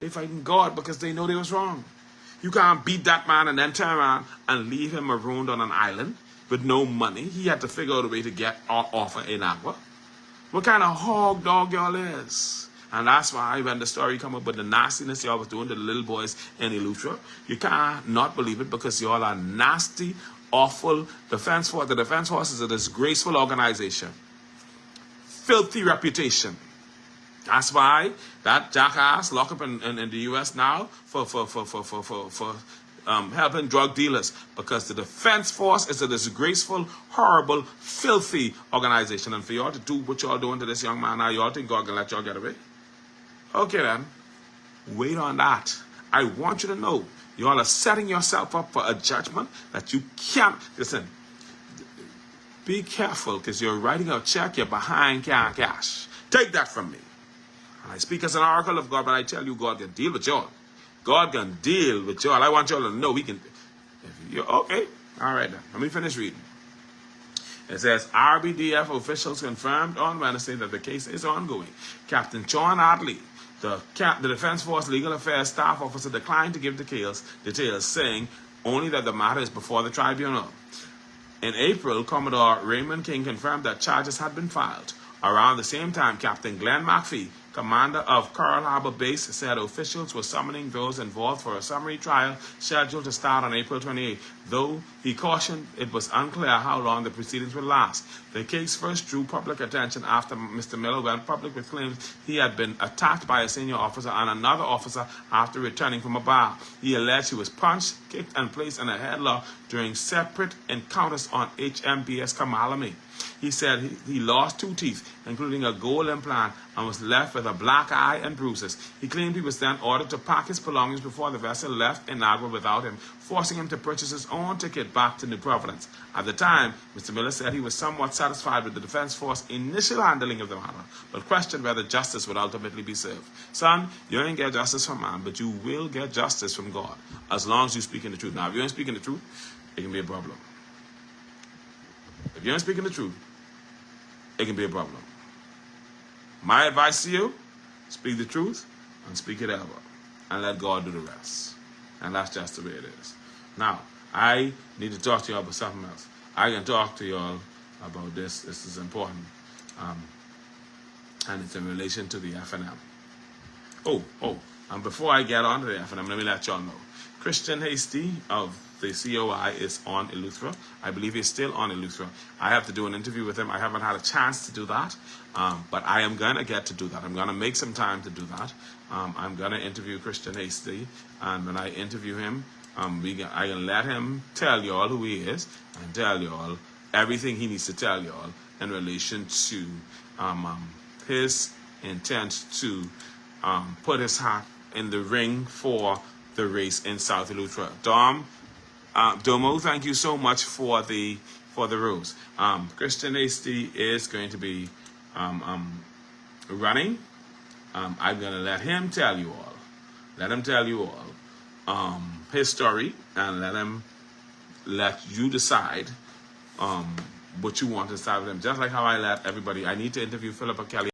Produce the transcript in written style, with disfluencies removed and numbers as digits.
They fighting God because they know they was wrong. You can't beat that man and then turn around and leave him marooned on an island with no money. He had to figure out a way to get off of Inagua. What kind of hog dog y'all is? And that's why when the story come up with the nastiness y'all was doing to the little boys in Eleuthera, you can't not believe it because y'all are nasty, awful defense force. The defense force is a disgraceful organization. Filthy reputation. That's why that jackass locked up in the U.S. now for helping drug dealers, because the defense force is a disgraceful, horrible, filthy organization. And for y'all to do what y'all doing to this young man now, y'all think God can let y'all get away? Okay then, wait on that. I want you to know, y'all are setting yourself up for a judgment that you can't. Listen, be careful, because you're writing a check you're behind can't cash. Take that from me. I speak as an oracle of God, but I tell you, God can deal with y'all. God can deal with y'all. I want y'all to know He can. Okay, all right then. Let me finish reading. It says, RBDF officials confirmed on Wednesday that the case is ongoing. Captain Sean Adley, the Defense Force Legal Affairs staff officer, declined to give details, saying only that the matter is before the tribunal. In April, Commodore Raymond King confirmed that charges had been filed. Around the same time, Captain Glenn McPhee, commander of Coral Harbor Base, said officials were summoning those involved for a summary trial scheduled to start on April 28, though he cautioned it was unclear how long the proceedings would last. The case first drew public attention after Mr. Miller went public with claims he had been attacked by a senior officer and another officer after returning from a bar. He alleged he was punched, kicked, and placed in a headlock during separate encounters on HMBS Kamalami. He said he lost 2 teeth, including a gold implant, and was left with a black eye and bruises. He claimed he was then ordered to pack his belongings before the vessel left Inagua without him, forcing him to purchase his own ticket back to New Providence. At the time, Mr. Miller said he was somewhat satisfied with the Defense Force's initial handling of the matter, but questioned whether justice would ultimately be served. Son, you ain't get justice from man, but you will get justice from God, as long as you speak in the truth. Now, if you ain't speaking the truth, it can be a problem. If you ain't speaking the truth, it can be a problem. My advice to you, speak the truth and speak it ever. And let God do the rest. And that's just the way it is. Now, I need to talk to you about something else. I can talk to you all about this. This is important. And it's in relation to the FNM. And before I get on to the FNM, let me let y'all know. Christian Hasty of the COI is on Eleuthera. I believe he's still on Eleuthera. I have to do an interview with him. I haven't had a chance to do that, but I am going to get to do that. I'm going to make some time to do that. I'm going to interview Christian Hasty, and when I interview him, I can let him tell y'all who he is and tell y'all everything he needs to tell y'all in relation to his intent to put his hat in the ring for the race in South Eleuthera. Domo, thank you so much for the rose. Christian Hasty is going to be running. I'm going to let him tell you all. Let him tell you all his story, and let you decide what you want to decide with him. Just like how I let everybody. I need to interview Philippa Kelly.